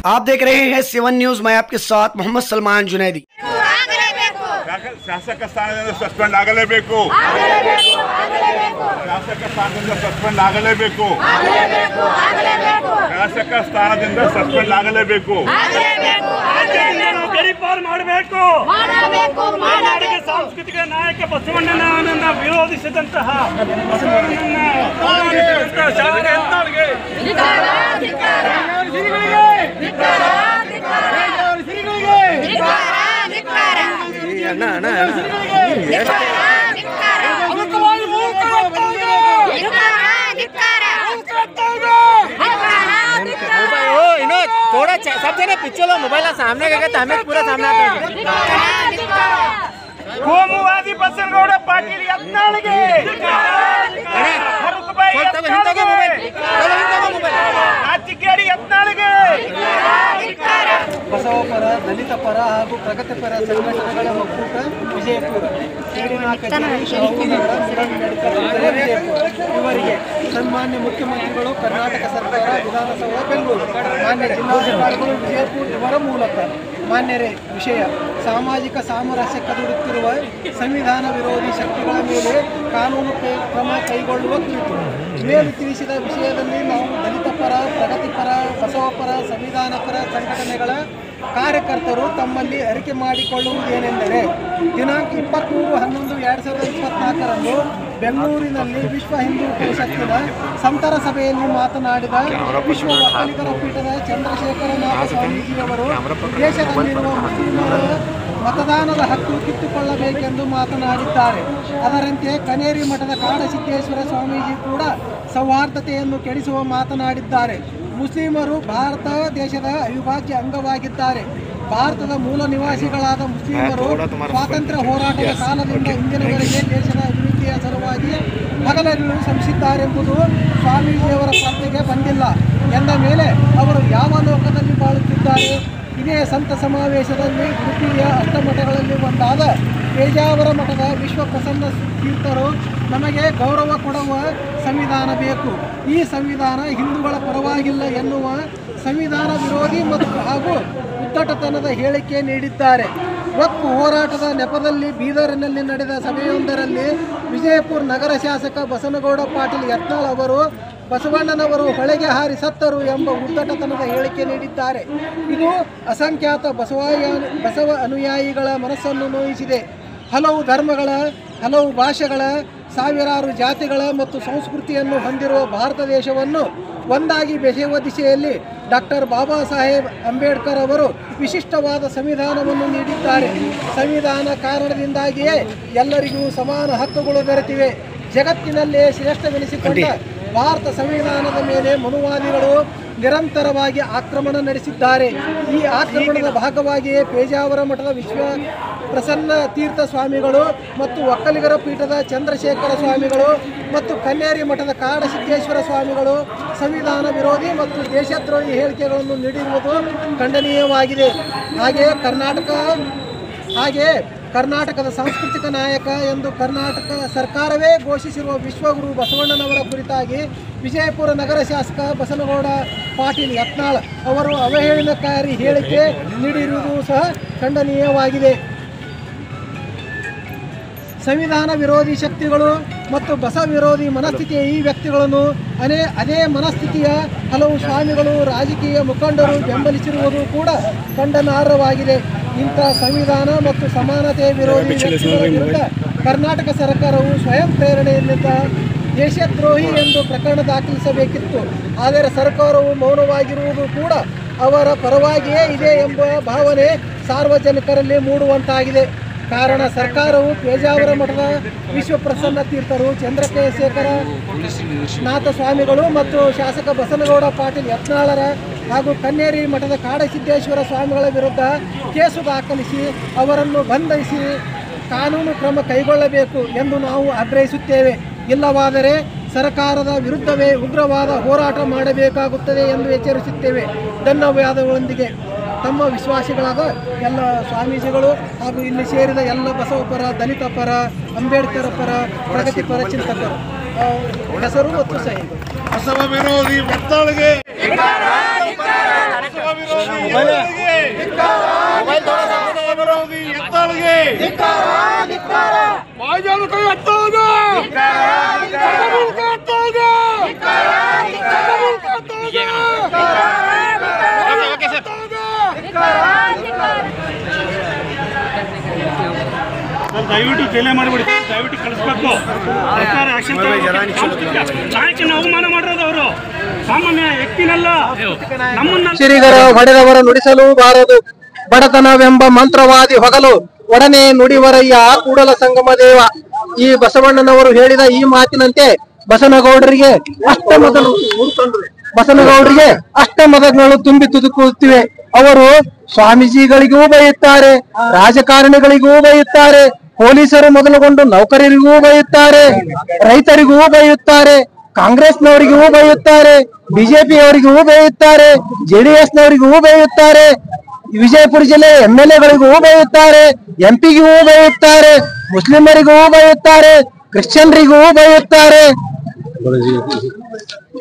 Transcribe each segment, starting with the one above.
आप देख रहे हैं 7 न्यूज। मैं आपके साथ मोहम्मद सलमान जुनैदी। ಶಾಸಕ ಸ್ಥಾನದಿಂದ ಸಸ್ಪೆಂಡ್ ಆಗಲೇಬೇಕು, ಶಾಸಕ ಸ್ಥಾನದಿಂದ ಸಸ್ಪೆಂಡ್ ಆಗಲೇಬೇಕು, ಶಾಸಕ ಸ್ಥಾನದಿಂದ ಸಸ್ಪೆಂಡ್ ಆಗಲೇಬೇಕು, ಗಡೀಪಾರು ಮಾಡಬೇಕು. ಕರ್ನಾಟಕ ಸಾಂಸ್ಕೃತಿಕ ನಾಯಕ ಬಸವಣ್ಣನವರನ್ನ ವಿರೋಧಿಸಿದಂತಹ थोड़ा सब जने पिछले लो मोबाइल सामने करके हमें पूरा सामने आता है। ಕೋಮುವಾದಿ ಬಸನಗೌಡ ಪಾಟೀಲ್ ಯತ್ನಾಳ್ಗೆ ರಾಜಕೀಯ ಯತ್ನಾಳ್ಗೆ ಬಸವ ಪರ, ದಲಿತ ಪರ ಹಾಗೂ ಪ್ರಗತಿಪರ ಸಂಘಟನೆಗಳ ಒಕ್ಕೂಟ ವಿಜಯಪುರ ಇವರಿಗೆ ಸನ್ಮಾನ್ಯ ಮುಖ್ಯಮಂತ್ರಿಗಳು, ಕರ್ನಾಟಕ ಸರ್ಕಾರ, ವಿಧಾನಸಭಾ ಬೆಂಗಳೂರು, ಮಾನ್ಯ ಜಿಲ್ಲಾಧಿಕಾರಿಗಳು ವಿಜಯಪುರ ಇವರ ಮೂಲಕ ಮಾನ್ಯರೇ, ವಿಷಯ ಸಾಮಾಜಿಕ ಸಾಮರಸ್ಯ ಕದಡುತ್ತಿರುವ ಸಂವಿಧಾನ ವಿರೋಧಿ ಶಕ್ತಿಗಳ ಮೇಲೆ ಕಾನೂನು ಕ್ರಮ ಕೈಗೊಳ್ಳುವ ಕುರಿತು ಮೇಲು ತಿಳಿಸಿದ ವಿಷಯದಲ್ಲಿ ನಾವು ದಲಿತ ಪರ, ಪ್ರಗತಿಪರ, ಬಸವಪರ, ಸಂವಿಧಾನ ಪರ ಸಂಘಟನೆಗಳ ಕಾರ್ಯಕರ್ತರು ತಮ್ಮಲ್ಲಿ ಅರಿಕೆ ಮಾಡಿಕೊಳ್ಳುವುದೇನೆಂದರೆ, ದಿನಾಂಕ 23/11/2024 ಬೆಂಗಳೂರಿನಲ್ಲಿ ವಿಶ್ವ ಹಿಂದೂ ಪರಿಷತ್ತಿನ ಸಂತರ ಸಭೆಯಲ್ಲಿ ಮಾತನಾಡಿದ ವಿಶ್ವ ಒಕ್ಕಲಿಗರ ಪೀಠದ ಚಂದ್ರಶೇಖರನಾಥ ಸ್ವಾಮೀಜಿಯವರು ದೇಶದಲ್ಲಿರುವ ಮುಸ್ಲಿಮರ ಮತದಾನದ ಹಕ್ಕು ಕಿತ್ತುಕೊಳ್ಳಬೇಕೆಂದು ಮಾತನಾಡಿದ್ದಾರೆ. ಅದರಂತೆ ಕನೇರಿ ಮಠದ ಕಾಡಸಿದ್ದೇಶ್ವರ ಸ್ವಾಮೀಜಿ ಕೂಡ ಸೌಹಾರ್ದತೆಯನ್ನು ಕೆಡಿಸುವ ಮಾತನಾಡಿದ್ದಾರೆ. ಮುಸ್ಲಿಮರು ಭಾರತ ದೇಶದ ಅವಿಭಾಜ್ಯ ಅಂಗವಾಗಿದ್ದಾರೆ. ಭಾರತದ ಮೂಲ ನಿವಾಸಿಗಳಾದ ಮುಸ್ಲಿಮರು ಸ್ವಾತಂತ್ರ್ಯ ಹೋರಾಟದ ಕಾಲದಿಂದ ಇಂದಿನವರೆಗೆ ದೇಶದ ಅಭಿವೃದ್ಧಿಯ ಸಲುವಾಗಿ ಹಗಲಿರುಳು ಶ್ರಮಿಸಿದ್ದಾರೆಂಬುದು ಸ್ವಾಮೀಜಿಯವರ ಪ್ರಜ್ಞೆಗೆ ಬಂದಿಲ್ಲ ಎಂದ ಮೇಲೆ ಅವರು ಯಾವ ಲೋಕದಲ್ಲಿ ಬಾಳುತ್ತಿದ್ದಾರೆ? ಇದೇ ಸಂತ ಸಮಾವೇಶದಲ್ಲಿ ಉಡುಪಿಯ ಅಷ್ಟಮಠಗಳಲ್ಲಿ ಒಂದಾದ ಪೇಜಾವರ ಮಠದ ವಿಶ್ವ ಪ್ರಸನ್ನ ತೀರ್ಥರು ನಮಗೆ ಗೌರವ ಕೊಡುವ ಸಂವಿಧಾನ ಬೇಕು, ಈ ಸಂವಿಧಾನ ಹಿಂದೂಗಳ ಪರವಾಗಿಲ್ಲ ಎನ್ನುವ ಸಂವಿಧಾನ ವಿರೋಧಿ ಮತ್ತು ಹಾಗೂ ಉದ್ದಟತನದ ಹೇಳಿಕೆ ನೀಡಿದ್ದಾರೆ. ವಕ್ಫ್ ಹೋರಾಟದ ನೆಪದಲ್ಲಿ ಬೀದರ್ನಲ್ಲಿ ನಡೆದ ಸಭೆಯೊಂದರಲ್ಲಿ ವಿಜಯಪುರ ನಗರ ಶಾಸಕ ಬಸನಗೌಡ ಪಾಟೀಲ್ ಯತ್ನಾಳ್ ಅವರು ಬಸವಣ್ಣನವರು ಹೊಳೆಗೆ ಹಾರಿ ಸತ್ತರು ಎಂಬ ಉದ್ದಟತನದ ಹೇಳಿಕೆ ನೀಡಿದ್ದಾರೆ. ಇದು ಅಸಂಖ್ಯಾತ ಬಸವ ಅನುಯಾಯಿಗಳ ಮನಸ್ಸನ್ನು ನೋಯಿಸಿದೆ. ಹಲವು ಧರ್ಮಗಳ, ಹಲವು ಭಾಷೆಗಳ, ಸಾವಿರಾರು ಜಾತಿಗಳ ಮತ್ತು ಸಂಸ್ಕೃತಿಯನ್ನು ಹೊಂದಿರುವ ಭಾರತ ದೇಶವನ್ನು ಒಂದಾಗಿ ಬೆಸೆಯುವ ದಿಶೆಯಲ್ಲಿ ಡಾಕ್ಟರ್ ಬಾಬಾ ಸಾಹೇಬ್ ಅಂಬೇಡ್ಕರ್ ಅವರು ವಿಶಿಷ್ಟವಾದ ಸಂವಿಧಾನವನ್ನು ನೀಡಿದ್ದಾರೆ. ಸಂವಿಧಾನ ಕಾರಣದಿಂದಾಗಿಯೇ ಎಲ್ಲರಿಗೂ ಸಮಾನ ಹಕ್ಕುಗಳು ದೊರೆತಿವೆ. ಜಗತ್ತಿನಲ್ಲೇ ಶ್ರೇಷ್ಠವೆನಿಸಿಕೊಂಡ ಭಾರತ ಸಂವಿಧಾನದ ಮೇಲೆ ಮನುವಾದಿಗಳು ನಿರಂತರವಾಗಿ ಆಕ್ರಮಣ ನಡೆಸಿದ್ದಾರೆ. ಈ ಆಕ್ರಮಣದ ಭಾಗವಾಗಿಯೇ ಪೇಜಾವರ ಮಠದ ವಿಶ್ವ ಪ್ರಸನ್ನ ತೀರ್ಥ ಸ್ವಾಮಿಗಳು ಮತ್ತು ಒಕ್ಕಲಿಗರ ಪೀಠದ ಚಂದ್ರಶೇಖರ ಸ್ವಾಮಿಗಳು ಮತ್ತು ಕನ್ಯಾರಿ ಮಠದ ಕಾಡಸಿದ್ದೇಶ್ವರ ಸ್ವಾಮಿಗಳು ಸಂವಿಧಾನ ವಿರೋಧಿ ಮತ್ತು ದೇಶದ್ರೋಹಿ ಹೇಳಿಕೆಗಳನ್ನು ನೀಡಿರುವುದು ಖಂಡನೀಯವಾಗಿದೆ. ಕರ್ನಾಟಕದ ಸಾಂಸ್ಕೃತಿಕ ನಾಯಕ ಎಂದು ಕರ್ನಾಟಕ ಸರ್ಕಾರವೇ ಘೋಷಿಸಿರುವ ವಿಶ್ವಗುರು ಬಸವಣ್ಣನವರ ಕುರಿತಾಗಿ ವಿಜಯಪುರ ನಗರ ಶಾಸಕ ಬಸನಗೌಡ ಪಾಟೀಲ್ ಯತ್ನಾಳ್ ಅವರು ಅವಹೇಳನಕಾರಿ ಹೇಳಿಕೆ ನೀಡಿರುವುದು ಸಹ ಖಂಡನೀಯವಾಗಿದೆ. ಸಂವಿಧಾನ ವಿರೋಧಿ ಶಕ್ತಿಗಳು ಮತ್ತು ಬಸವ ವಿರೋಧಿ ಮನಸ್ಥಿತಿಯ ಈ ವ್ಯಕ್ತಿಗಳನ್ನು ಅದೇ ಮನಸ್ಥಿತಿಯ ಹಲವು ಸ್ವಾಮಿಗಳು, ರಾಜಕೀಯ ಮುಖಂಡರು ಬೆಂಬಲಿಸಿರುವುದು ಕೂಡ ಖಂಡನಾರ್ಹವಾಗಿದೆ. ಇಂಥ ಸಂವಿಧಾನ ಮತ್ತು ಸಮಾನತೆ ವಿರೋಧಿ ವ್ಯಕ್ತಿಗಳ ವಿರುದ್ಧ ಕರ್ನಾಟಕ ಸರ್ಕಾರವು ಸ್ವಯಂ ಪ್ರೇರಣೆಯಿಂದ ದೇಶದ್ರೋಹಿ ಎಂದು ಪ್ರಕರಣ ದಾಖಲಿಸಬೇಕಿತ್ತು. ಆದರೆ ಸರ್ಕಾರವು ಮೌನವಾಗಿರುವುದು ಕೂಡ ಅವರ ಪರವಾಗಿಯೇ ಇದೆ ಎಂಬ ಭಾವನೆ ಸಾರ್ವಜನಿಕರಲ್ಲಿ ಮೂಡುವಂತಾಗಿದೆ. ಕಾರಣ ಸರ್ಕಾರವು ಪೇಜಾವರ ಮಠದ ವಿಶ್ವ ಪ್ರಸನ್ನ ತೀರ್ಥರು, ಚಂದ್ರಶೇಖರ ನಾಥ ಸ್ವಾಮಿಗಳು ಮತ್ತು ಶಾಸಕ ಬಸನಗೌಡ ಪಾಟೀಲ್ ಯತ್ನಾಳರ ಹಾಗೂ ಕನ್ನೇರಿ ಮಠದ ಕಾಡಸಿದ್ದೇಶ್ವರ ಸ್ವಾಮಿಗಳ ವಿರುದ್ಧ ಕೇಸು ದಾಖಲಿಸಿ ಅವರನ್ನು ಬಂಧಿಸಿ ಕಾನೂನು ಕ್ರಮ ಕೈಗೊಳ್ಳಬೇಕು ಎಂದು ನಾವು ಆಗ್ರಹಿಸುತ್ತೇವೆ. ಇಲ್ಲವಾದರೆ ಸರ್ಕಾರದ ವಿರುದ್ಧವೇ ಉಗ್ರವಾದ ಹೋರಾಟ ಮಾಡಬೇಕಾಗುತ್ತದೆ ಎಂದು ಎಚ್ಚರಿಸುತ್ತೇವೆ. ಧನ್ಯವಾದಗಳೊಂದಿಗೆ ತಮ್ಮ ವಿಶ್ವಾಸಿಗಳಾದ ಎಲ್ಲ ಸ್ವಾಮೀಜಿಗಳು ಹಾಗೂ ಇಲ್ಲಿ ಸೇರಿದ ಎಲ್ಲ ಬಸವ ಪರ, ದಲಿತ ಪರ, ಅಂಬೇಡ್ಕರ್ ಪರ, ಪ್ರಗತಿಪರ ಚಿಂತಕರು ಹೆಸರು ಮತ್ತು ಸಹಿ. ಬಸವ ವಿರೋಧಿ ಯತ್ನಾಳ್ಗೆ, ಬಸವ ವಿರೋಧಿ ದಯವಿಟ್ಟು ಜೈಲೇ ಮಾಡಿಬಿಡಿ, ದಯವಿಟ್ಟು ಕಳಿಸ್ಬೇಕು. ಸರ್ಕಾರ ಆಕ್ಷನ್ ನಾಯಕನ ಅವಮಾನ ಮಾಡಿರೋದು ಅವರು ಸಾಮಾನ್ಯ ವ್ಯಕ್ತಿನಲ್ಲ, ನಮ್ಮನ್ನ ಸಿರಿಗರ ಹೊಡೆದವರ ನುಡಿಸಲು ಬಾರದು, ಬಡತನವೆಂಬ ಮಂತ್ರವಾದಿ ಹೊಗಲು ಒಡನೆ ನುಡಿವರಯ್ಯ ಕೂಡಲ ಸಂಗಮ ದೇವ. ಈ ಬಸವಣ್ಣನವರು ಹೇಳಿದ ಈ ಮಾತಿನಂತೆ ಬಸನಗೌಡರಿಗೆ ಅಷ್ಟಮದಗಳು ತುಂಬಿ ತುದುಕುತ್ತಿವೆ. ಅವರು ಸ್ವಾಮೀಜಿಗಳಿಗೂ ಬೈಯುತ್ತಾರೆ, ರಾಜಕಾರಣಿಗಳಿಗೂ ಬೈಯುತ್ತಾರೆ, ಪೊಲೀಸರು ಮೊದಲುಗೊಂಡು ನೌಕರರಿಗೂ ಬೈಯುತ್ತಾರೆ, ರೈತರಿಗೂ ಬೈಯುತ್ತಾರೆ, ಕಾಂಗ್ರೆಸ್ನವರಿಗೂ ಬೈಯುತ್ತಾರೆ, ಬಿಜೆಪಿಯವರಿಗೂ ಬೈಯುತ್ತಾರೆ, ಜೆಡಿಎಸ್ನವರಿಗೂ ಬೈಯುತ್ತಾರೆ, ವಿಜಯಪುರ ಜಿಲ್ಲೆ MLAಗಳಿಗೂ ಬೈಯುತ್ತಾರೆ, MP ಗೂ ಬೈಯುತ್ತಾರೆ, ಮುಸ್ಲಿಮರಿಗೂ ಬೈಯುತ್ತಾರೆ, ಕ್ರಿಶ್ಚಿಯನ್ರಿಗೂ ಬೈಯುತ್ತಾರೆ,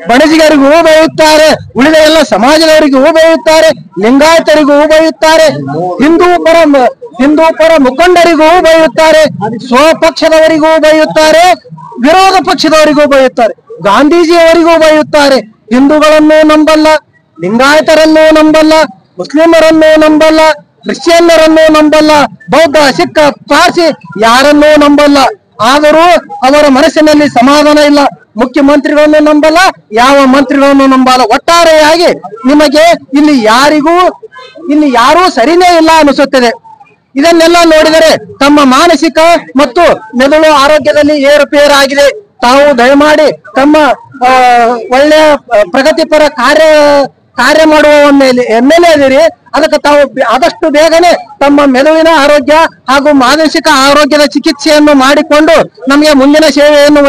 ಬಣಜಿಗರಿಗೂ ಬೈಯುತ್ತಾರೆ, ಉಳಿದ ಎಲ್ಲ ಸಮಾಜದವರಿಗೂ ಬೈಯುತ್ತಾರೆ, ಲಿಂಗಾಯತರಿಗೂ ಬೈಯುತ್ತಾರೆ, ಹಿಂದೂ ಪರ ಮುಖಂಡರಿಗೂ ಬೈಯುತ್ತಾರೆ, ಸ್ವಪಕ್ಷದವರಿಗೂ ಬೈಯುತ್ತಾರೆ, ವಿರೋಧ ಪಕ್ಷದವರಿಗೂ ಬೈಯುತ್ತಾರೆ, ಗಾಂಧೀಜಿಯವರಿಗೂ ಬೈಯುತ್ತಾರೆ. ಹಿಂದೂಗಳನ್ನು ನಂಬಲ್ಲ, ಲಿಂಗಾಯತರನ್ನು ನಂಬಲ್ಲ, ಮುಸ್ಲಿಮರನ್ನು ನಂಬಲ್ಲ, ಕ್ರಿಶ್ಚಿಯನ್ನರನ್ನು ನಂಬಲ್ಲ, ಬೌದ್ಧ, ಸಿಖ್, ಪಾರ್ಸಿ ಯಾರನ್ನೂ ನಂಬಲ್ಲ. ಆದರೂ ಅವರ ಮನಸ್ಸಿನಲ್ಲಿ ಸಮಾಧಾನ ಇಲ್ಲ. ಮುಖ್ಯಮಂತ್ರಿಗಳನ್ನು ನಂಬಲ್ಲ, ಯಾವ ಮಂತ್ರಿಗಳನ್ನು ನಂಬಲ್ಲ. ಒಟ್ಟಾರೆಯಾಗಿ ನಿಮಗೆ ಇಲ್ಲಿ ಯಾರೂ ಸರಿನೇ ಇಲ್ಲ ಅನಿಸುತ್ತದೆ. ಇದನ್ನೆಲ್ಲ ನೋಡಿದರೆ ತಮ್ಮ ಮಾನಸಿಕ ಮತ್ತು ಮೆದುಳು ಆರೋಗ್ಯದಲ್ಲಿ ಏರುಪೇರಾಗಿದೆ. ತಾವು ದಯಮಾಡಿ ತಮ್ಮ ಒಳ್ಳೆಯ ಪ್ರಗತಿಪರ ಕಾರ್ಯ ಮಾಡುವ MLA ಇದೀರಿ, ಅದಕ್ಕೆ ತಾವು ಆದಷ್ಟು ಬೇಗನೆ ತಮ್ಮ ಮೆದುಳಿನ ಆರೋಗ್ಯ ಹಾಗೂ ಮಾನಸಿಕ ಆರೋಗ್ಯದ ಚಿಕಿತ್ಸೆಯನ್ನು ಮಾಡಿಕೊಂಡು ನಮಗೆ ಮುಂದಿನ ಸೇವೆಯನ್ನು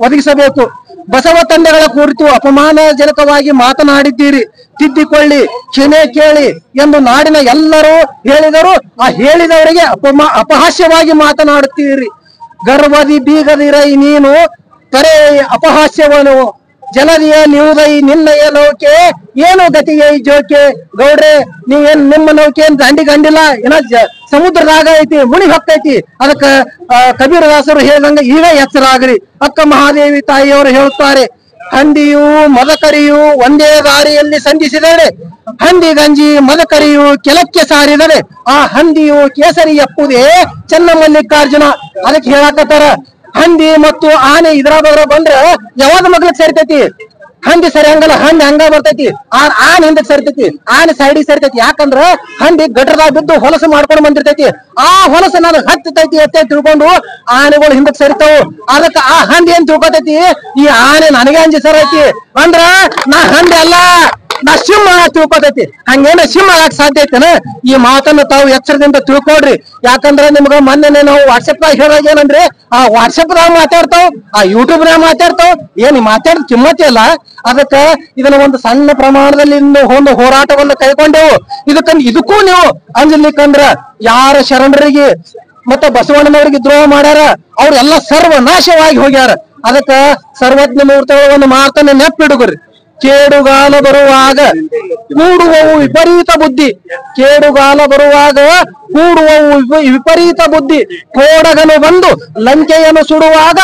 ಒದಗಿಸಬೇಕು. ಬಸವ ತಂದೆಗಳ ಕುರಿತು ಅಪಮಾನಜನಕವಾಗಿ ಮಾತನಾಡಿದ್ದೀರಿ, ತಿದ್ದಿಕೊಳ್ಳಿ, ಕ್ಷಮೆ ಕೇಳಿ ಎಂದು ನಾಡಿನ ಎಲ್ಲರೂ ಹೇಳಿದರು. ಆ ಹೇಳಿದವರಿಗೆ ಅಪಹಾಸ್ಯವಾಗಿ ಮಾತನಾಡುತ್ತೀರಿ. ಗರ್ವದಿ ಬೀಗದಿರೈ ನೀನು ಕರೆ ಅಪಹಾಸ್ಯವನು, ಜಲದಿಯ ನಿವುದೈ ನಿನ್ನಯ ನೌಕೆ ಏನು ಗತಿಯೈ ಜೋಕೆ. ಗೌಡ್ರೆ, ನೀವೇನ್ ನಿಮ್ಮ ನೌಕೆ ಏನ್ ದಂಡಿಗಂಡಿಲ್ಲ, ಏನ ಸಮುದ್ರದಾಗ ಐತಿ, ಮುಣಿ ಹೊಕ್ಕೈತಿ. ಅದಕ್ಕ ಕಬೀರದಾಸರು ಹೇಳಿದಂಗ ಈಗ ಎಚ್ಚರ ಆಗ್ರಿ. ಅಕ್ಕ ಮಹಾದೇವಿ ತಾಯಿಯವರು ಹೇಳುತ್ತಾರೆ, ಹಂದಿಯು ಮದಕರಿಯು ಒಂದೇ ದಾರಿಯಲ್ಲಿ ಸಂಧಿಸಿದರೆ, ಹಂದಿ ಗಂಜಿ ಮದಕರಿಯು ಕೆಲಕ್ಕೆ ಸಾರಿದರೆ, ಆ ಹಂದಿಯು ಕೇಸರಿ ಎಪ್ಪುದೇ ಚೆನ್ನಮಲ್ಲಿಕಾರ್ಜುನ. ಅದಕ್ಕೆ ಹೇಳಕತ್ತಾರ, ಹಂದಿ ಮತ್ತು ಆನೆ ಇದ್ರ ಬಂದ್ರೆ ಯಾವ್ದು ಮಗ್ಲಿಕ್ ಸರಿತೈತಿ? ಹಂದಿ ಸರಿ ಹಂಗಲ್ಲ, ಹಂದಿ ಹಂಗ ಬರ್ತೈತಿ. ಆನೆ ಹಿಂದಕ್ ಸರಿತೈತಿ, ಆನೆ ಸೈಡಿಗೆ ಸರಿತೈತಿ. ಯಾಕಂದ್ರ ಹಂದಿ ಗಟ್ರದಾಗ ಬಿದ್ದು ಹೊಲಸು ಮಾಡ್ಕೊಂಡು ಬಂದಿರ್ತೈತಿ. ಆ ಹೊಲಸು ನಾನು ಹತ್ತೈತಿ ಎತ್ತೆ ತಿಳ್ಕೊಂಡು ಆನೆಗಳು ಹಿಂದಕ್ ಸರಿತಾವು. ಅದಕ್ಕ ಆ ಹಂದಿ ಏನ್ ತಿಳ್ಕೊತೈತಿ, ಈ ಆನೆ ನನಗೆ ಅಂಜಿ ಸರೈತಿ ಅಂದ್ರ ನಾ ಹಂದಿ ಅಲ್ಲ, ನಾ ಸಿಂಹ ತಿಳ್ಕೊತೈತಿ. ಹಂಗೇನ ಸಿಂಹ ಆಗಕ್ ಸಾಧ್ಯ ಐತೇನ? ಈ ಮಾತನ್ನು ತಾವು ಎಚ್ಚರದಿಂದ ತಿಳ್ಕೊಡ್ರಿ. ಯಾಕಂದ್ರೆ ನಿಮ್ಗ ಮೊನ್ನೆ ನಾವು ವಾಟ್ಸಪ್ ದಾಗ ಹೇಳಾಗ ಏನಂದ್ರೆ, ಆ ವಾಟ್ಸಪ್ ದಾಗ ಮಾತಾಡ್ತಾವ್, ಆ ಯೂಟ್ಯೂಬ್ ನಾಗ ಮಾತಾಡ್ತಾವ್, ಏನ್ ಮಾತಾಡಿದ ಕಿಮ್ಮತಿ ಅಲ್ಲ. ಅದಕ್ಕ ಇದನ್ನ ಒಂದು ಸಣ್ಣ ಪ್ರಮಾಣದಲ್ಲಿ ಒಂದು ಹೋರಾಟವನ್ನು ಕೈಗೊಂಡೆವು. ಇದಕ್ಕೂ ನೀವು ಅಂಜಲಿಕ್ಕಂದ್ರ ಯಾರ ಶರಣರಿಗೆ ಮತ್ತೆ ಬಸವಣ್ಣನವರಿಗೆ ದ್ರೋಹ ಮಾಡ್ಯಾರ ಅವ್ರೆಲ್ಲ ಸರ್ವನಾಶವಾಗಿ ಹೋಗ್ಯಾರ. ಅದಕ್ಕ ಸರ್ವಜ್ಞ ಮೂರ್ತಗಳ ಒಂದು ಮಾತನ್ನ ನೆನಪಿಡುಗ್ರಿ. ಕೇಡುಗಾಲ ಬರುವಾಗ ಕೂಡುವವು ವಿಪರೀತ ಬುದ್ಧಿ, ಕೇಡುಗಾಲ ಬರುವಾಗ ಕೂಡುವವು ವಿಪರೀತ ಬುದ್ಧಿ. ಕೋಡಗನು ಬಂದು ಲಂಕೆಯನ್ನು ಸುಡುವಾಗ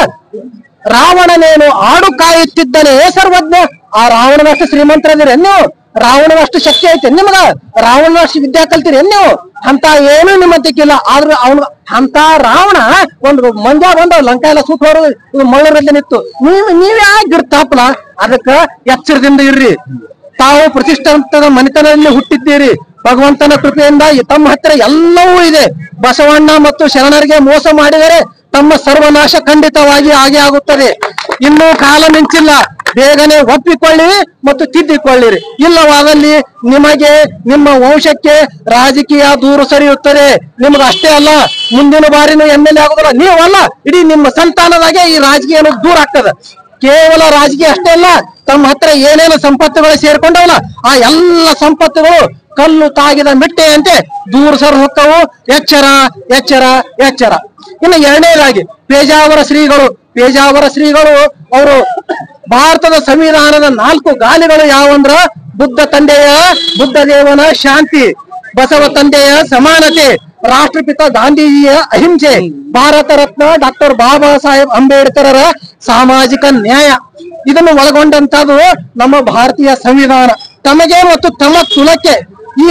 ರಾವಣನೇನು ಆಡು ಕಾಯುತ್ತಿದ್ದನೇ ಸರ್ವಜ್ಞ. ಆ ರಾವಣನಷ್ಟು ಶ್ರೀಮಂತರದಿರಿ ನೀವು? ರಾವಣನಷ್ಟು ಶಕ್ತಿ ಐತೆ ನಿಮ್ಗ? ರಾವಣನಷ್ಟು ವಿದ್ಯಾ ಕಲ್ತಿರಿ ನೀವು? ಅಂತ ಏನು ನಿಮ್ಮ ತಿಕ್ಕಿಲ್ಲ. ಆದ್ರೆ ಅಂತ ರಾವಣ ಒಂದು ಮಂಜ ಬಂದ ಲಂಕಾ ಎಲ್ಲ ಸುಟ್ಟು ಹೊರ ಮಳ್ಳರಲ್ಲಿ ನಿಂತು ನೀವ್ಯಾಗಿರ್ತಾಪಲ. ಅದಕ್ಕ ಎಚ್ಚರದಿಂದ ಇರ್ರಿ. ತಾವು ಪ್ರತಿಷ್ಠಾನದ ಮನೆತನದಲ್ಲಿ ಹುಟ್ಟಿದ್ದೀರಿ. ಭಗವಂತನ ಕೃಪೆಯಿಂದ ತಮ್ಮ ಹತ್ತಿರ ಎಲ್ಲವೂ ಇದೆ. ಬಸವಣ್ಣ ಮತ್ತು ಶರಣರಿಗೆ ಮೋಸ ಮಾಡಿದರೆ ತಮ್ಮ ಸರ್ವನಾಶ ಖಂಡಿತವಾಗಿ ಆಗೇ ಆಗುತ್ತದೆ. ಇನ್ನೂ ಕಾಲ ಮಿಂಚಿಲ್ಲ. ಬೇಗನೆ ಒಪ್ಪಿಕೊಳ್ಳಿ ಮತ್ತು ತಿದ್ದಿಕೊಳ್ಳಿರಿ. ಇಲ್ಲವಾದಲ್ಲಿ ನಿಮಗೆ ನಿಮ್ಮ ವಂಶಕ್ಕೆ ರಾಜಕೀಯ ದೂರ ಸರಿಯುತ್ತದೆ. ನಿಮ್ಗೆ ಅಷ್ಟೇ ಅಲ್ಲ, ಮುಂದಿನ ಬಾರಿನೂ MLA ಆಗೋದಿಲ್ಲ ನೀವಲ್ಲ, ಇಡೀ ನಿಮ್ಮ ಸಂತಾನದಾಗೆ ಈ ರಾಜಕೀಯ ದೂರ ಆಗ್ತದೆ. ಕೇವಲ ರಾಜಕೀಯ ಅಷ್ಟೇ ಅಲ್ಲ, ತಮ್ಮ ಹತ್ರ ಏನೇನು ಸಂಪತ್ತುಗಳು ಸೇರ್ಕೊಂಡವಲ್ಲ ಆ ಎಲ್ಲ ಸಂಪತ್ತುಗಳು ಕಲ್ಲು ತಾಗಿದ ಮಿಟ್ಟೆಯಂತೆ ದೂರ ಸರ್ ಹೊಕ್ಕವು. ಎಚ್ಚರ ಎಚ್ಚರ ಎಚ್ಚರ. ಇನ್ನು ಎರಡನೇದಾಗಿ ಪೇಜಾವರ ಶ್ರೀಗಳು ಅವರು ಭಾರತದ ಸಂವಿಧಾನದ 4 ಗಾಲಿಗಳು ಯಾವಂದ್ರ ಬುದ್ಧ ದೇವನ ಶಾಂತಿ, ಬಸವ ತಂದೆಯ ಸಮಾನತೆ, ರಾಷ್ಟ್ರಪಿತ ಗಾಂಧೀಜಿಯ ಅಹಿಂಸೆ, ಭಾರತ ರತ್ನ ಡಾಕ್ಟರ್ ಬಾಬಾ ಸಾಹೇಬ್ ಅಂಬೇಡ್ಕರರ ಸಾಮಾಜಿಕ ನ್ಯಾಯ ಇದನ್ನು ಒಳಗೊಂಡಂತದ್ದು ನಮ್ಮ ಭಾರತೀಯ ಸಂವಿಧಾನ. ತಮಗೆ ಮತ್ತು ತಮ್ಮ ಕುಲಕ್ಕೆ ಈ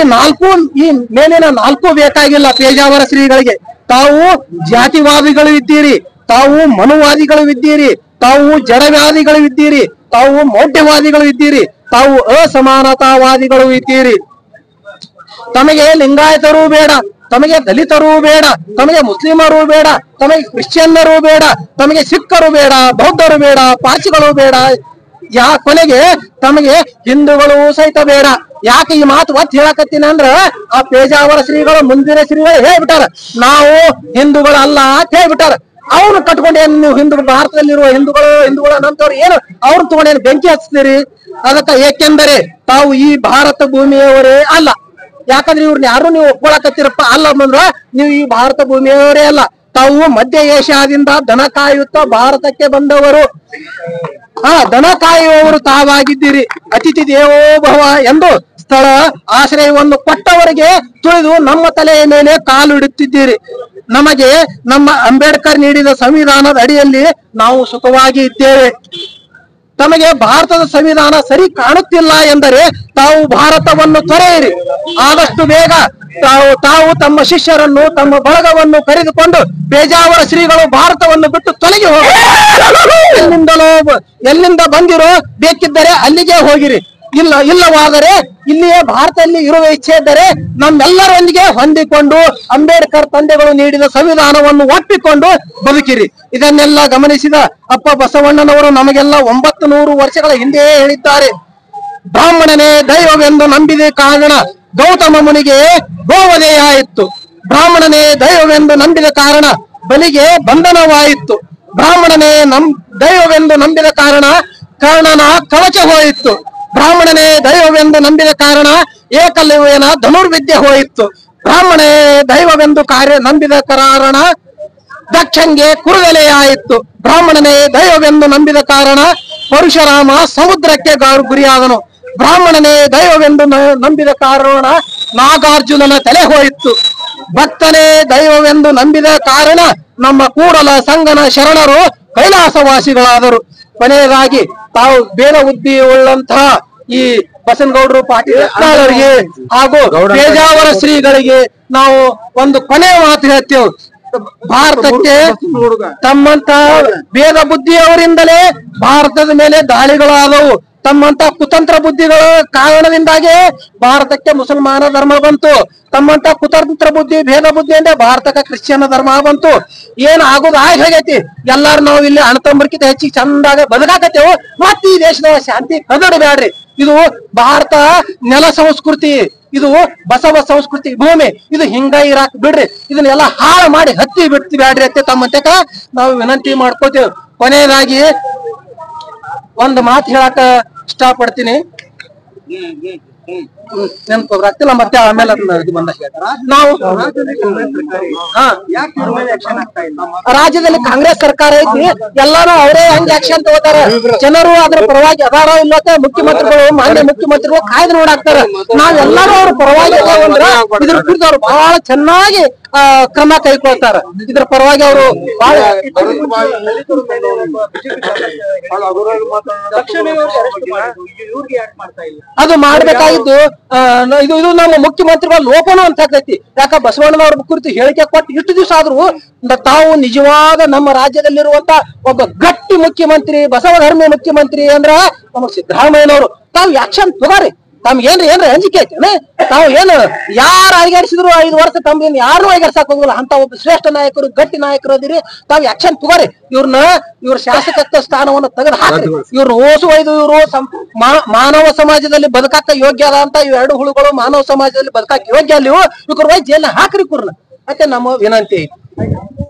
ಮೇಲಿನ ನಾಲ್ಕು ಬೇಕಾಗಿಲ್ಲ. ಪೇಜಾವರ ಶ್ರೀಗಳಿಗೆ ತಾವು ಜಾತಿವಾದಿಗಳು ಇದ್ದೀರಿ, ತಾವು ಮನುವಾದಿಗಳು ಇದ್ದೀರಿ, ತಾವು ಜಡವಾದಿಗಳು ಇದ್ದೀರಿ, ತಾವು ಮೌಢ್ಯವಾದಿಗಳು ಇದ್ದೀರಿ, ತಾವು ಅಸಮಾನತಾವಾದಿಗಳು ಇದ್ದೀರಿ. ತಮಗೆ ಲಿಂಗಾಯತರು ಬೇಡ, ತಮಗೆ ದಲಿತರು ಬೇಡ, ತಮಗೆ ಮುಸ್ಲಿಮರು ಬೇಡ, ತಮಗೆ ಕ್ರಿಶ್ಚಿಯನ್ನರು ಬೇಡ, ತಮಗೆ ಸಿಖ್ಖರು ಬೇಡ, ಬೌದ್ಧರು ಬೇಡ, ಪಾರ್ಸಿಗಳು ಬೇಡ, ಕೊನೆಗೆ ತಮಗೆ ಹಿಂದೂಗಳು ಸಹಿತ ಬೇಡ. ಯಾಕೆ ಈ ಮಾತು ಒತ್ತು ಹೇಳಕತ್ತೀನಿ ಅಂದ್ರ ಆ ಪೇಜಾವರ ಶ್ರೀಗಳು ಮುಂದಿನ ಶ್ರೀಗಳು ಹೇಳ್ಬಿಟ್ಟಾರ ನಾವು ಹಿಂದೂಗಳಲ್ಲ ಅಂತ ಹೇಳ್ಬಿಟ್ಟಾರ. ಅವ್ರು ಕಟ್ಕೊಂಡೇನು ನೀವು ಹಿಂದೂ ಭಾರತದಲ್ಲಿರುವ ಹಿಂದೂಗಳು ನಂತವ್ರು ಏನು ಅವ್ರನ್ನ ತಗೊಂಡೇನು ಬೆಂಕಿ ಹಚ್ತೀರಿ? ಅದಕ್ಕೆ ಏಕೆಂದರೆ ತಾವು ಈ ಭಾರತ ಭೂಮಿಯವರೇ ಅಲ್ಲ. ಯಾಕಂದ್ರೆ ಇವ್ರನ್ನ ಯಾರು ನೀವು ಒಪ್ಕೊಳಕತ್ತೀರಪ್ಪ ಅಲ್ಲ ಅಂದ್ರ ನೀವು ಈ ಭಾರತ ಭೂಮಿಯವರೇ ಅಲ್ಲ. ತಾವು ಮಧ್ಯ ಏಷ್ಯಾದಿಂದ ದನ ಕಾಯುತ್ತಾ ಭಾರತಕ್ಕೆ ಬಂದವರು. ದನ ಕಾಯುವವರು ತಾವಾಗಿದ್ದೀರಿ. ಅತಿಥಿ ದೇವೋಭವ ಎಂದು ಸ್ಥಳ ಆಶ್ರಯವನ್ನು ಕೊಟ್ಟವರಿಗೆ ತುಳಿದು ನಮ್ಮ ತಲೆಯ ಮೇಲೆ ಕಾಲು ಇಡುತ್ತಿದ್ದೀರಿ. ನಮಗೆ ನಮ್ಮ ಅಂಬೇಡ್ಕರ್ ನೀಡಿದ ಸಂವಿಧಾನದ ಅಡಿಯಲ್ಲಿ ನಾವು ಸುಖವಾಗಿ ಇದ್ದೇವೆ. ತಮಗೆ ಭಾರತದ ಸಂವಿಧಾನ ಸರಿ ಕಾಣುತ್ತಿಲ್ಲ ಎಂದರೆ ತಾವು ಭಾರತವನ್ನು ತೊರೆಯಿರಿ. ಆದಷ್ಟು ಬೇಗ ತಾವು ತಮ್ಮ ಶಿಷ್ಯರನ್ನು ತಮ್ಮ ಬಳಗವನ್ನು ಕರೆದುಕೊಂಡು ಪೇಜಾವರ ಶ್ರೀಗಳು ಭಾರತವನ್ನು ಬಿಟ್ಟು ತೊಲಗಿ ಹೋಗಿ ಎಲ್ಲಿಂದ ಬಂದಿರೋ ಬೇಕಿದ್ದರೆ ಅಲ್ಲಿಗೆ ಹೋಗಿರಿ. ಇಲ್ಲವಾದರೆ ಇಲ್ಲಿಯೇ ಭಾರತದಲ್ಲಿ ಇರುವ ಇಚ್ಛೆ ಇದ್ದರೆ ನಮ್ಮೆಲ್ಲರೊಂದಿಗೆ ಹೊಂದಿಕೊಂಡು ಅಂಬೇಡ್ಕರ್ ತಂದೆಗಳು ನೀಡಿದ ಸಂವಿಧಾನವನ್ನು ಒಪ್ಪಿಕೊಂಡು ಬದುಕಿರಿ. ಇದನ್ನೆಲ್ಲ ಗಮನಿಸಿದ ಅಪ್ಪ ಬಸವಣ್ಣನವರು ನಮಗೆಲ್ಲ 900 ವರ್ಷಗಳ ಹಿಂದೆಯೇ ಹೇಳಿದ್ದಾರೆ. ಬ್ರಾಹ್ಮಣನೇ ದೈವವೆಂದು ನಂಬಿದ ಕಾರಣ ಗೌತಮ ಮುನಿಗೆ ಗೋವಧೆಯಾಯಿತು. ಬ್ರಾಹ್ಮಣನೇ ದೈವವೆಂದು ನಂಬಿದ ಕಾರಣ ಬಲಿಗೆ ಬಂಧನವಾಯಿತು. ಬ್ರಾಹ್ಮಣನೇ ದೈವವೆಂದು ನಂಬಿದ ಕಾರಣ ಕರ್ಣನ ಕವಚ ಹೋಯಿತು. ಬ್ರಾಹ್ಮಣನೇ ದೈವವೆಂದು ನಂಬಿದ ಕಾರಣ ಏಕಲವ್ಯನ ಧನುರ್ವಿದ್ಯೆ ಹೋಯಿತು. ಬ್ರಾಹ್ಮಣೇ ದೈವವೆಂದು ನಂಬಿದ ಕಾರಣ ದಕ್ಷಂಗೆ ಕುರುವೆಲೆಯಾಯಿತು. ಬ್ರಾಹ್ಮಣನೇ ದೈವವೆಂದು ನಂಬಿದ ಕಾರಣ ಪರಶುರಾಮ ಸಮುದ್ರಕ್ಕೆ ಗುರಿಯಾದನು. ಬ್ರಾಹ್ಮಣನೇ ದೈವವೆಂದು ನಂಬಿದ ಕಾರಣ ನಾಗಾರ್ಜುನನ ತಲೆ ಹೋಯಿತು. ಭಕ್ತನೇ ದೈವವೆಂದು ನಂಬಿದ ಕಾರಣ ನಮ್ಮ ಕೂಡಲ ಸಂಗನ ಶರಣರು ಕೈಲಾಸವಾಸಿಗಳಾದರು. ಕೊನೆಯದಾಗಿ ತಾವು ಬೇರೆ ಬುದ್ಧಿ ಉಳ್ಳಂತಹ ಈ ಬಸನಗೌಡರು ಪಾಟೀಲ್ ಅವರಿಗೆ ಹಾಗೂ ಪೇಜಾವರ ಶ್ರೀಗಳಿಗೆ ನಾವು ಒಂದು ಕೊನೆ ಮಾತು ಹೇಳ್ತೇವೆ. ಭಾರತಕ್ಕೆ ತಮ್ಮಂತ ಭೇದ ಬುದ್ಧಿಯವರಿಂದಲೇ ಭಾರತದ ಮೇಲೆ ದಾಳಿಗಳಾದವು. ತಮ್ಮಂತ ಕುತಂತ್ರ ಬುದ್ಧಿಗಳ ಕಾರಣದಿಂದಾಗಿ ಭಾರತಕ್ಕೆ ಮುಸಲ್ಮಾನ ಧರ್ಮ ಬಂತು. ತಮ್ಮಂತ ಕುತಂತ್ರ ಬುದ್ಧಿ ಭೇದ ಬುದ್ಧಿಯಿಂದ ಭಾರತಕ್ಕೆ ಕ್ರಿಶ್ಚಿಯನ್ ಧರ್ಮ ಬಂತು. ಏನ್ ಆಗೋದು ಹೋಗೈತಿ. ಎಲ್ಲಾರು ನಾವು ಇಲ್ಲಿ ಅಣ್ಣತಂಬರ್ಕಿಂತ ಹೆಚ್ಚಿಗೆ ಚಂದಾಗ ಬದುಕಾಕತ್ತೇವು. ಮತ್ತೆ ಈ ದೇಶದ ಶಾಂತಿ ಕದಡಬ್ಯಾಡ್ರಿ. ಇದು ಭಾರತ ನೆಲ ಸಂಸ್ಕೃತಿ, ಇದು ಬಸವ ಸಂಸ್ಕೃತಿ ಭೂಮಿ. ಇದು ಹಿಂಗ ಇರಾಕ್ ಬಿಡ್ರಿ. ಇದನ್ನೆಲ್ಲ ಹಾಳು ಮಾಡಿ ಹತ್ತಿ ಬಿಡ್ತಿ ಬ್ಯಾಡ್ರಿ ಅಂತ ತಮ್ಮಂತಕ ನಾವು ವಿನಂತಿ ಮಾಡ್ಕೋತೇವೆ. ಕೊನೆಯದಾಗಿ ಒಂದು ಮಾತು ಹೇಳಕ ಇಷ್ಟಪಡ್ತೀನಿ. ನೆನಪಾಗ್ತಿಲ್ಲ ಮತ್ತೆ ಆಮೇಲೆ ನಾವು ರಾಜ್ಯದಲ್ಲಿ ಕಾಂಗ್ರೆಸ್ ಸರ್ಕಾರ ಐತಿ. ಎಲ್ಲಾರು ಅವರೇ ಹಂಗೆ ಆಕ್ಷನ್ ತಗೋತಾರ. ಜನರು ಅದ್ರ ಪರವಾಗಿ ಅದಾರ ಇಲ್ಲತ್ತ ಮುಖ್ಯಮಂತ್ರಿಗಳು ಮಾನ್ಯ ಮುಖ್ಯಮಂತ್ರಿಗಳು ಕಾಯ್ದು ನೋಡಾಕ್ತಾರ. ನಾವೆಲ್ಲರೂ ಅವ್ರ ಪರವಾಗಿ ಅಂದ್ರ ಇದ್ರ ಕುರಿತು ಅವ್ರು ಬಹಳ ಚೆನ್ನಾಗಿ ಕ್ರಮ ಕೈಗೊಳ್ತಾರ. ಇದ್ರ ಪರವಾಗಿ ಅವರು ಬಹಳ ಅದು ಮಾಡ್ಬೇಕಾಗಿದ್ದು. ಇದು ನಮ್ಮ ಮುಖ್ಯಮಂತ್ರಿಗಳ ಲೋಪನೂ ಅಂತ ಆಕೈತಿ. ಯಾಕ ಬಸವಣ್ಣನವ್ರ ಕುರಿತು ಹೇಳಿಕೆ ಕೊಟ್ಟು ಇಷ್ಟು ದಿವಸ ಆದ್ರೂ ತಾವು ನಿಜವಾದ ನಮ್ಮ ರಾಜ್ಯದಲ್ಲಿರುವಂತ ಒಬ್ಬ ಗಟ್ಟಿ ಮುಖ್ಯಮಂತ್ರಿ, ಬಸವ ಧರ್ಮೀಯ ಮುಖ್ಯಮಂತ್ರಿ ಅಂದ್ರ ನಮ್ಮ ಸಿದ್ದರಾಮಯ್ಯನವರು. ತಾವು ಆಕ್ಷನ್ ತಗೋರಿ. ತಮ್ಗೇನ್ರಿ ಅಂಜಿಕೆ ಐತೇನೆ? ತಾವು ಏನು ಯಾರು ಅಧಿಕಾರಿಸಿದ್ರು 5 ವರ್ಷ ತಮ್ಗೇನು ಯಾರು ಅಧಿಕಾರಿಸಕ್ ಹೋಗಲ್ಲ ಅಂತ ಒಬ್ಬ ಶ್ರೇಷ್ಠ ನಾಯಕರು, ಗಟ್ಟಿ ನಾಯಕರು ಅದಿರಿ. ತಾವು ಆಕ್ಷನ್ ತಗೋರಿ. ಇವ್ರ ಶಾಸಕತ್ವ ಸ್ಥಾನವನ್ನು ತೆಗೆದು ಹಾಕ್ರಿ. ಇವ್ರು ಓಸುವೈದು ಇವರು ಮಾನವ ಸಮಾಜದಲ್ಲಿ ಬದುಕಾಕ ಯೋಗ್ಯ ಅದ ಅಂತ ಇವ್ 2 ಹುಳುಗಳು ಮಾನವ ಸಮಾಜದಲ್ಲಿ ಬದುಕಾಕ ಯೋಗ್ಯ ಅಲ್ಲಿ ಇವ್ರ ಜೈಲ್ನ ಹಾಕ್ರಿ ಕೂರ್ನ. ಮತ್ತೆ ನಮ್ಮ ವಿನಂತಿ ಐತಿ.